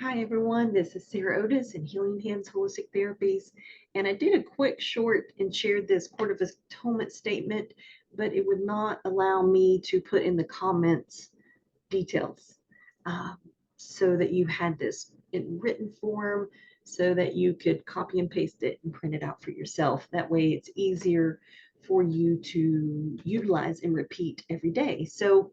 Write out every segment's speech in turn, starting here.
Hi everyone, this is Sarah Otis in Healing Hands Holistic Therapies, and I did a quick short and shared this Court of Atonement statement, but it would not allow me to put in the comments details, um, so that you had this in written form so that you could copy and paste it and print it out for yourself. That way it's easier for you to utilize and repeat every day. So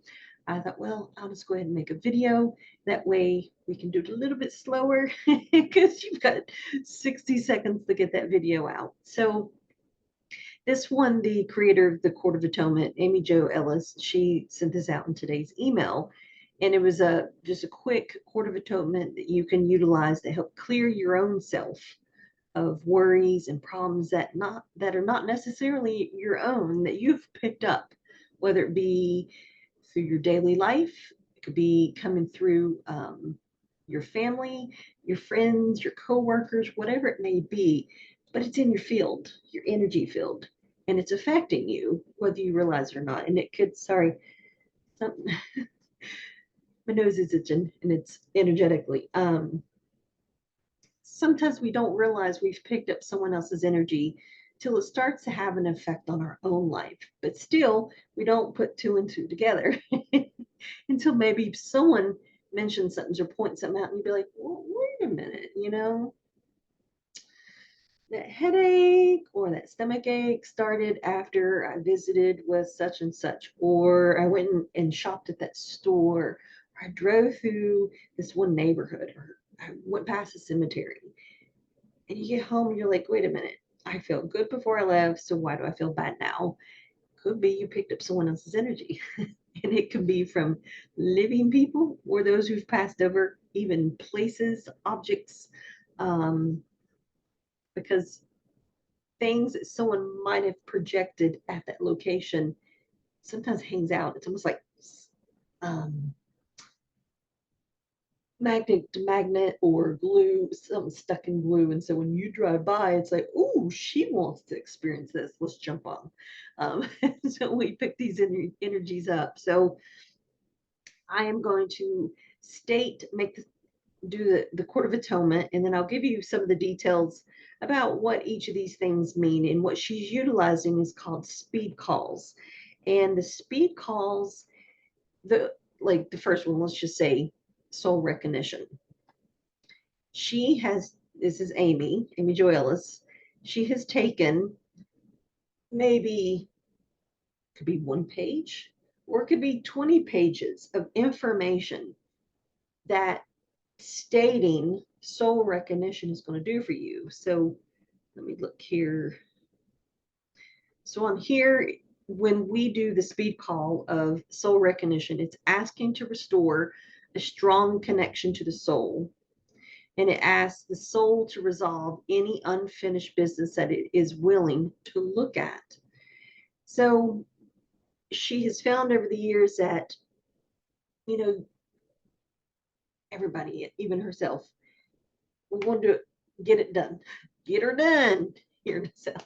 I thought, well, I'll just go ahead and make a video. That way we can do it a little bit slower because you've got 60 seconds to get that video out. So this one, the creator of the Court of Atonement, Amy Jo Ellis, she sent this out in today's email. And it was just a quick Court of Atonement that you can utilize to help clear your own self of worries and problems that are not necessarily your own, that you've picked up, whether it be through your daily life, it could be coming through your family, your friends, your coworkers, whatever it may be, but it's in your field, your energy field, and it's affecting you whether you realize it or not. And it could, sorry, something, my nose is itching and it's energetically. Sometimes we don't realize we've picked up someone else's energy till it starts to have an effect on our own life. But still, we don't put two and two together until maybe someone mentions something or points something out, and you'd be like, well, wait a minute, that headache or that stomach ache started after I visited with such and such, or I went and shopped at that store, or I drove through this one neighborhood, or I went past a cemetery. And you get home and you're like, wait a minute, I felt good before I left, so why do I feel bad now? Could be you picked up someone else's energy. And it could be from living people or those who've passed over, even places, objects, um, because things that someone might have projected at that location sometimes hangs out. It's almost like um, magnet to magnet or glue, something stuck in glue. And so when you drive by, it's like, oh, she wants to experience this. Let's jump on. So we pick these energies up. So I am going to do the Court of Atonement, and then I'll give you some of the details about what each of these things mean. And what she's utilizing is called speed calls. And the speed calls, the like the first one, let's just say soul recognition. This is Amy Jo Ellis. She has taken maybe, could be one page, or it could be 20 pages of information that stating soul recognition is going to do for you. So let me look here. So on here, when we do the speed call of soul recognition, it's asking to restore a strong connection to the soul. And it asks the soul to resolve any unfinished business that it is willing to look at. So she has found over the years that, you know, everybody, even herself, we want to get it done, get her done here in herself.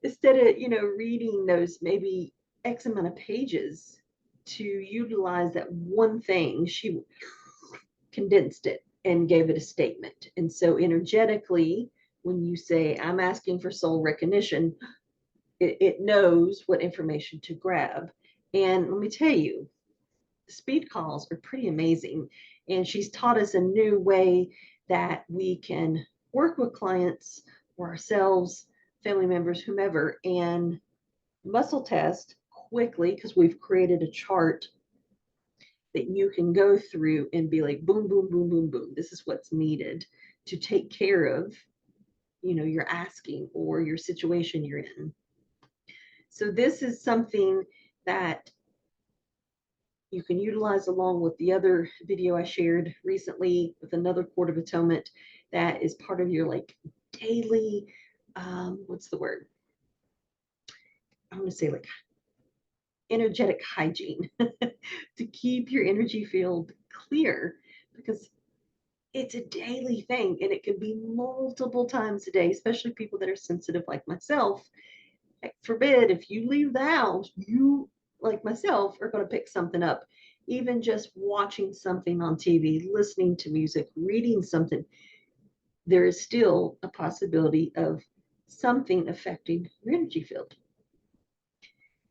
Instead of, reading those maybe X amount of pages to utilize that one thing, she condensed it and gave it a statement. And so energetically, when you say, I'm asking for soul recognition, it knows what information to grab. And let me tell you, speed calls are pretty amazing. And she's taught us a new way that we can work with clients or ourselves, family members, whomever, and muscle test quickly, because we've created a chart that you can go through and be like, boom, boom, boom, boom, boom. This is what's needed to take care of, your asking or your situation you're in. So this is something that you can utilize along with the other video I shared recently with another Court of Atonement that is part of your like daily, what's the word? I'm going to say like energetic hygiene to keep your energy field clear, because it's a daily thing and it can be multiple times a day, especially people that are sensitive like myself. Heck forbid, if you leave the house, you, like myself, are going to pick something up. even just watching something on TV, listening to music, reading something, there is still a possibility of something affecting your energy field.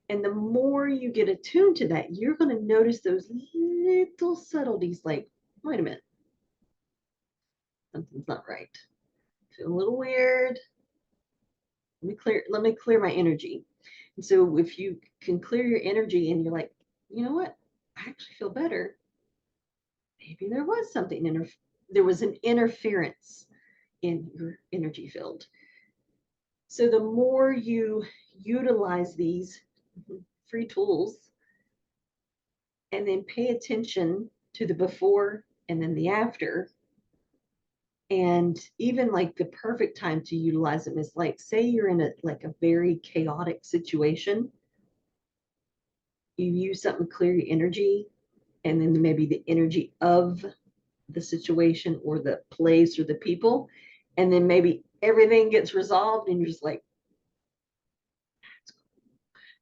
And the more you get attuned to that, you're going to notice those little subtleties like, wait a minute, something's not right. I feel a little weird. Let me clear my energy. And so if you can clear your energy and you're like, you know what? I actually feel better. Maybe there was something, there was an interference in your energy field. So the more you utilize these free tools and then pay attention to the before and then the after, and even like the perfect time to utilize them is like, say you're in a very chaotic situation, you use something to clear your energy, and then maybe the energy of the situation or the place or the people, and then maybe everything gets resolved and you're just like,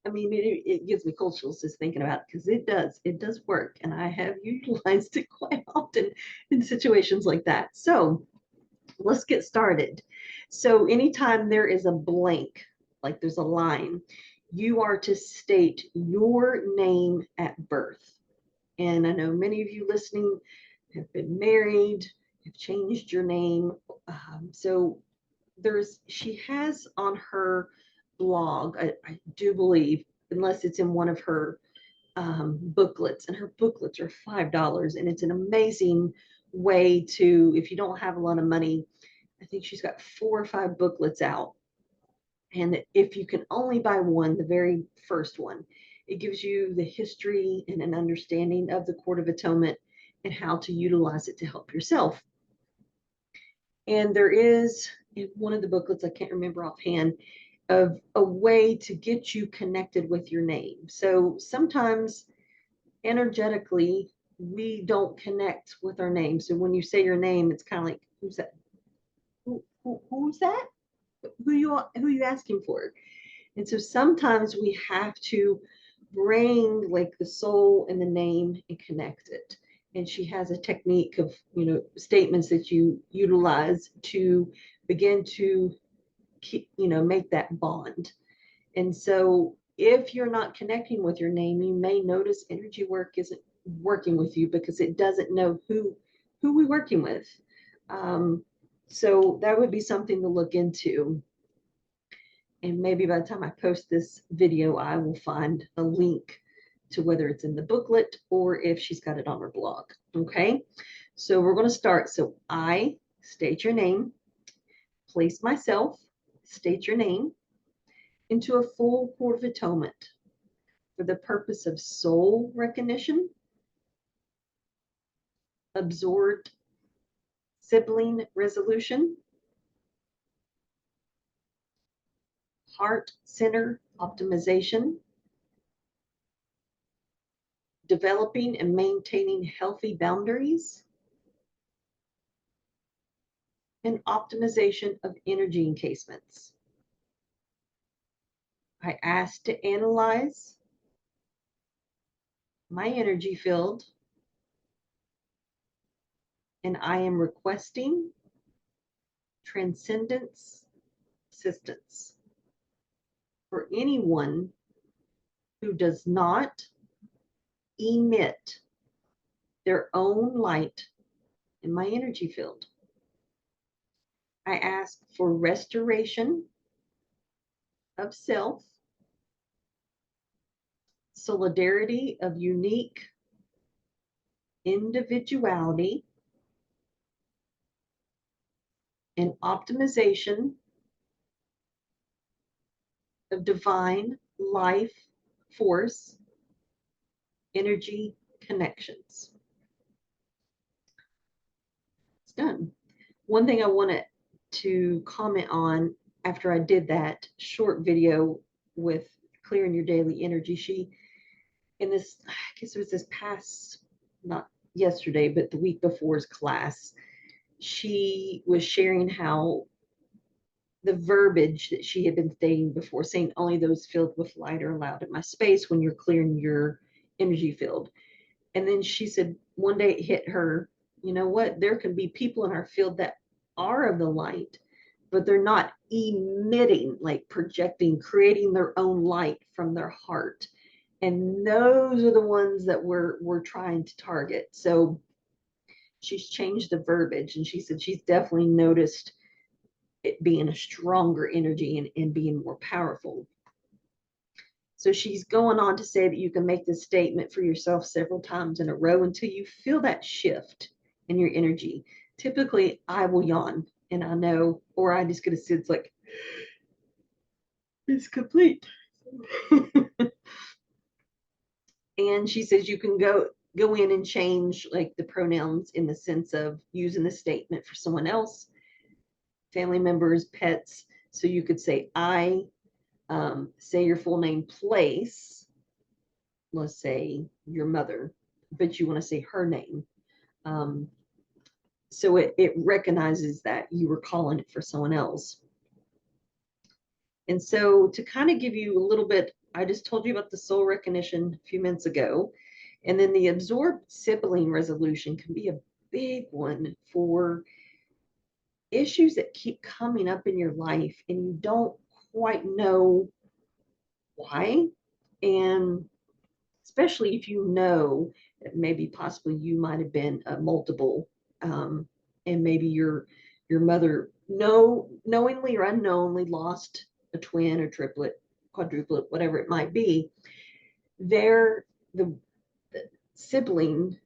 I mean, it gives me cold chills just thinking about it, because it does work, and I have utilized it quite often in situations like that. So let's get started. So anytime there is a blank, like there's a line, you are to state your name at birth. And I know many of you listening have been married, have changed your name. So she has on her blog, I do believe, unless it's in one of her booklets, and her booklets are $5, and it's an amazing way to, if you don't have a lot of money, I think she's got 4 or 5 booklets out. And if you can only buy one, the very first one, it gives you the history and an understanding of the Court of Atonement and how to utilize it to help yourself. And there is, in one of the booklets, I can't remember offhand, of a way to get you connected with your name. So sometimes energetically, we don't connect with our name. So when you say your name, it's kind of like, who's that? Who's that? Who you asking for? And so sometimes we have to bring like the soul and the name and connect it. And she has a technique of, statements that you utilize to begin to keep, make that bond. And so if you're not connecting with your name, you may notice energy work isn't working with you because it doesn't know who we're working with. So that would be something to look into. And maybe by the time I post this video, I will find a link to whether it's in the booklet or if she's got it on her blog. Okay, so we're going to start. So I state your name, place myself, state your name, into a full Court of Atonement for the purpose of soul recognition, absorbed sibling resolution, heart center optimization, developing and maintaining healthy boundaries, and optimization of energy encasements. I asked to analyze my energy field, and I am requesting transcendence assistance for anyone who does not emit their own light in my energy field. I ask for restoration of self, solidarity of unique individuality, and optimization of divine life force energy connections. It's done. One thing I wanted to comment on after I did that short video with clearing your daily energy, in this, I guess it was this past, not yesterday, but the week before's class, she was sharing how the verbiage that she had been stating before, saying only those filled with light are allowed in my space when you're clearing your energy field. And then she said one day it hit her, you know what? There can be people in our field that are of the light, but they're not emitting, like projecting, creating their own light from their heart. And those are the ones that we're trying to target. So she's changed the verbiage, and she said she's definitely noticed it being a stronger energy and being more powerful. So she's going on to say that you can make this statement for yourself several times in a row until you feel that shift in your energy. Typically, I will yawn and I know, or I just get a sense like it's complete. And she says you can go in and change like the pronouns in the sense of using the statement for someone else, family members, pets. So you could say I, say your full name, place, let's say your mother, but you want to say her name. Um, so it recognizes that you were calling it for someone else. And so to kind of give you a little bit, I just told you about the soul recognition a few minutes ago. And then the absorbed sibling resolution can be a big one for issues that keep coming up in your life and you don't quite know why. And especially if you know that maybe possibly you might have been a multiple, and maybe your mother knowingly or unknowingly lost a twin or triplet, quadruplet, whatever it might be. Their the sibling,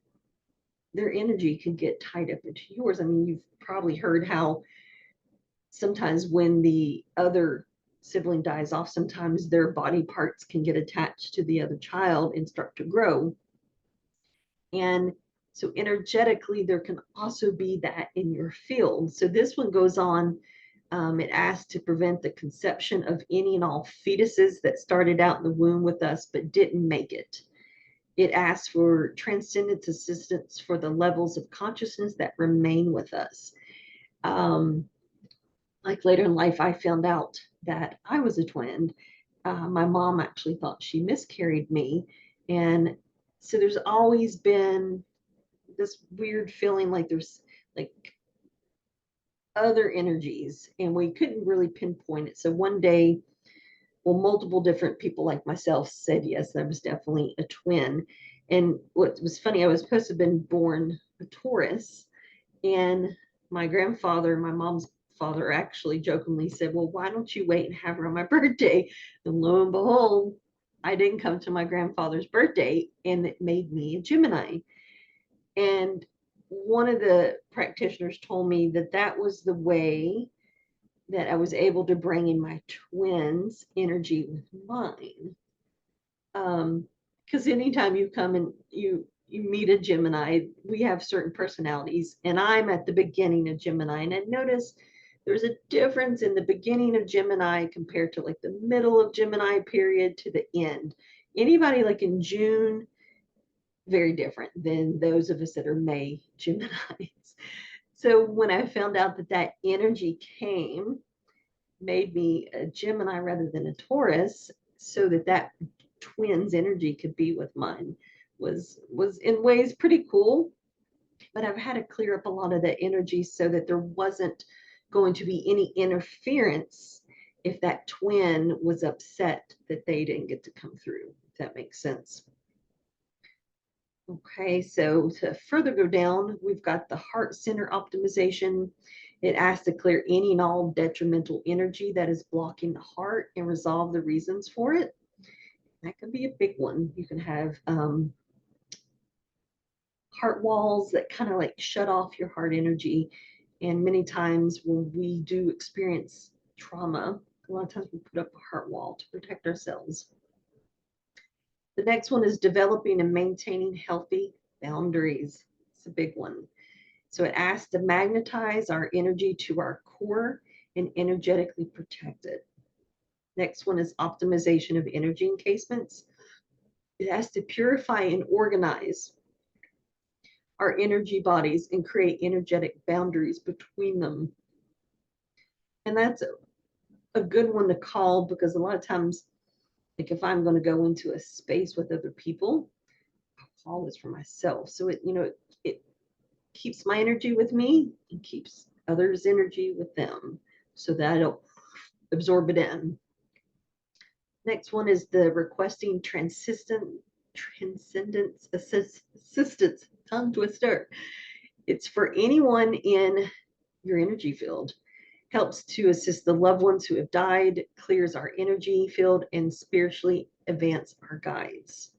their energy can get tied up into yours. I mean, you've probably heard how sometimes when the other sibling dies off, sometimes their body parts can get attached to the other child and start to grow. And so energetically, there can also be that in your field. So this one goes on. It asks to prevent the conception of any and all fetuses that started out in the womb with us but didn't make it. It asks for transcendence assistance for the levels of consciousness that remain with us. Like later in life, I found out that I was a twin. My mom actually thought she miscarried me. And so there's always been this weird feeling like there's like other energies, and we couldn't really pinpoint it. So one day, well, multiple different people like myself said yes, that was definitely a twin. And what was funny, I was supposed to have been born a Taurus, and my grandfather, my mom's father, actually jokingly said, well, why don't you wait and have her on my birthday? And lo and behold, I didn't come to my grandfather's birthday, and it made me a Gemini. And one of the practitioners told me that that was the way that I was able to bring in my twins' energy with mine. Because anytime you come and you meet a Gemini, we have certain personalities, and I'm at the beginning of Gemini, and I notice there's a difference in the beginning of Gemini compared to like the middle of Gemini period to the end. Anybody like in June, very different than those of us that are May Geminis. So when I found out that that energy came, made me a Gemini rather than a Taurus, so that that twins energy could be with mine, was in ways pretty cool. But I've had to clear up a lot of that energy so that there wasn't going to be any interference if that twin was upset that they didn't get to come through, if that makes sense. Okay, so to further go down, we've got the heart center optimization. It asks to clear any and all detrimental energy that is blocking the heart and resolve the reasons for it. That could be a big one. You can have heart walls that kind of like shut off your heart energy. And many times when we do experience trauma, a lot of times we put up a heart wall to protect ourselves. The next one is developing and maintaining healthy boundaries. It's a big one. So it asks to magnetize our energy to our core and energetically protect it. Next one is optimization of energy encasements. It has to purify and organize our energy bodies and create energetic boundaries between them. And that's a good one to call, because a lot of times, like if I'm going to go into a space with other people, I'll call is for myself. So it keeps my energy with me and keeps others' energy with them so that I don't absorb it in. Next one is the Requesting Transcendence Assistance, tongue twister. It's for anyone in your energy field. Helps to assist the loved ones who have died, clears our energy field, and spiritually advance our guides.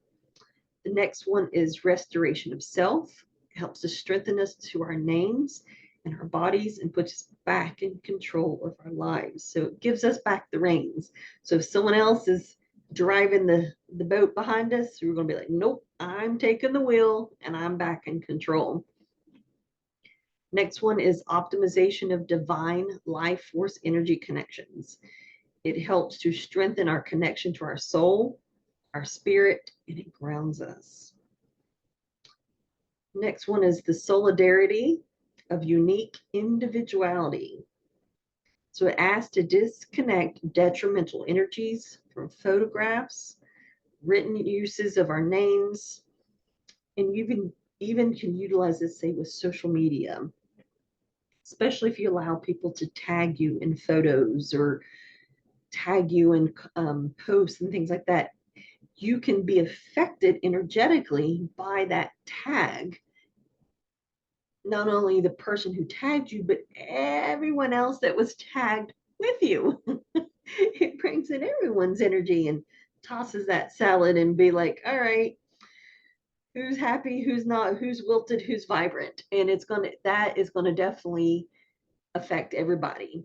The next one is Restoration of Self. It helps to strengthen us to our names and our bodies and puts us back in control of our lives. So it gives us back the reins. So if someone else is driving the boat behind us, we're going to be like, nope, I'm taking the wheel and I'm back in control. Next one is Optimization of Divine Life Force Energy Connections. It helps to strengthen our connection to our soul, our spirit, and it grounds us. Next one is the Solidarity of Unique Individuality. So it asks to disconnect detrimental energies from photographs, written uses of our names, and even can utilize this, say, with social media, especially if you allow people to tag you in photos or tag you in posts and things like that. You can be affected energetically by that tag. Not only the person who tagged you, but everyone else that was tagged with you. It brings in everyone's energy and tosses that salad and be like, all right, who's happy, who's not, who's wilted, who's vibrant. And that is gonna definitely affect everybody.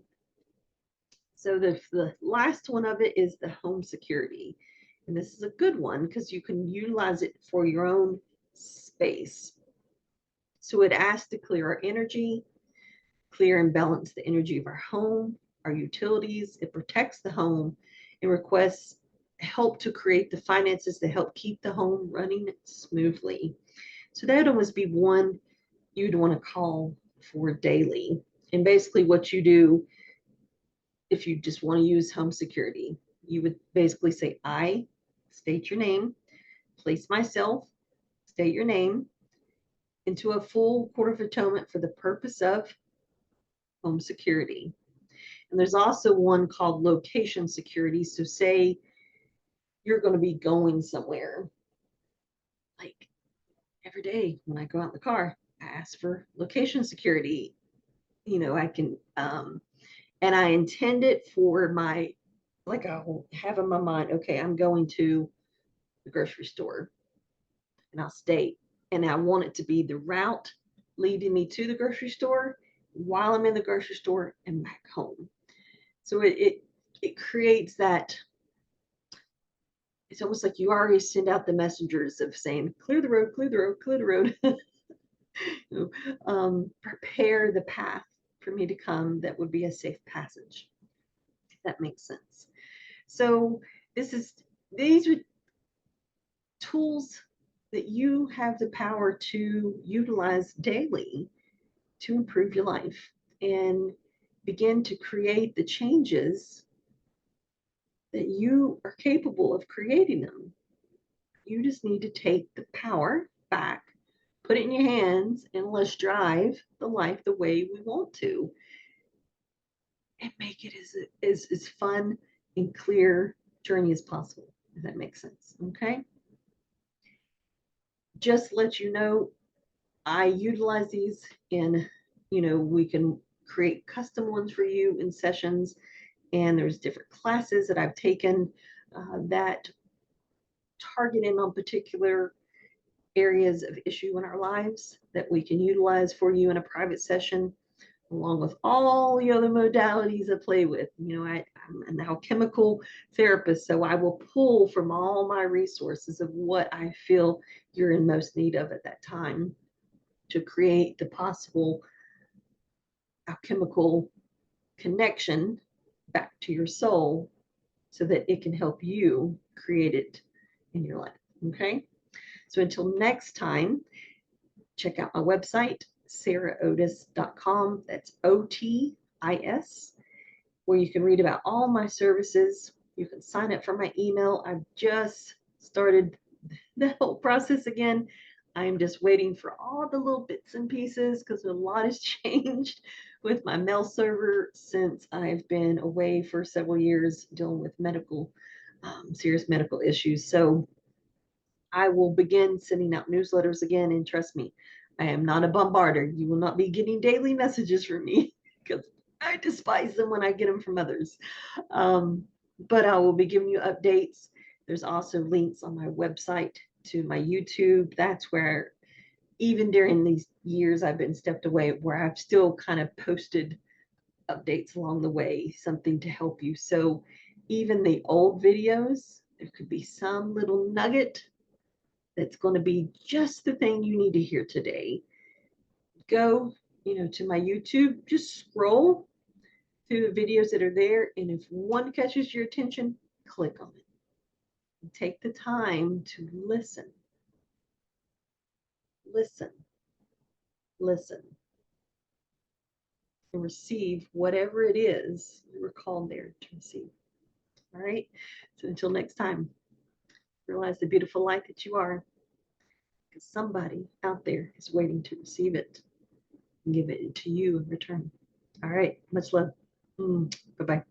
So the last one of it is the home security. And this is a good one because you can utilize it for your own space. So it asks to clear our energy, clear and balance the energy of our home, our utilities. It protects the home and requests help to create the finances to help keep the home running smoothly. So that would almost be one you'd want to call for daily. And basically what you do, if you just want to use home security, you would basically say, I state your name, place myself, state your name into a full Court of Atonement for the purpose of home security. And there's also one called location security. So say you're going to be going somewhere, like every day when I go out in the car, I ask for location security. I can, and I intend it for like I'll have in my mind, okay, I'm going to the grocery store and I'll state, and I want it to be the route leading me to the grocery store while I'm in the grocery store and back home. So it creates that. It's almost like you already send out the messengers of saying, clear the road, clear the road, clear the road. Prepare the path for me to come that would be a safe passage. If that makes sense. So these are tools that you have the power to utilize daily to improve your life and begin to create the changes that you are capable of creating them. You just need to take the power back, put it in your hands, and let's drive the life the way we want to and make it as fun and clear journey as possible, if that makes sense. Okay. Just let you know, I utilize these in, we can create custom ones for you in sessions. And there's different classes that I've taken that target in on particular areas of issue in our lives that we can utilize for you in a private session, along with all the other modalities I play with. I'm an alchemical therapist, so I will pull from all my resources of what I feel you're in most need of at that time to create the possible alchemical connection back to your soul so that it can help you create it in your life. Okay. So until next time, check out my website, sarahotis.com. That's OTIS, where you can read about all my services. You can sign up for my email. I've just started the whole process again. I'm just waiting for all the little bits and pieces because a lot has changed with my mail server since I've been away for several years dealing with serious medical issues. So I will begin sending out newsletters again. And trust me, I am not a bombarder. You will not be getting daily messages from me because I despise them when I get them from others. But I will be giving you updates. There's also links on my website to my YouTube. That's where, even during these years I've been stepped away, where I've still kind of posted updates along the way, something to help you. So even the old videos, there could be some little nugget that's going to be just the thing you need to hear today. Go, to my YouTube, just scroll through the videos that are there. And if one catches your attention, click on it. And take the time to listen, listen, listen, and receive whatever it is you were called there to receive. All right. So until next time, realize the beautiful light that you are, because somebody out there is waiting to receive it and give it to you in return. All right. Much love. Bye-bye.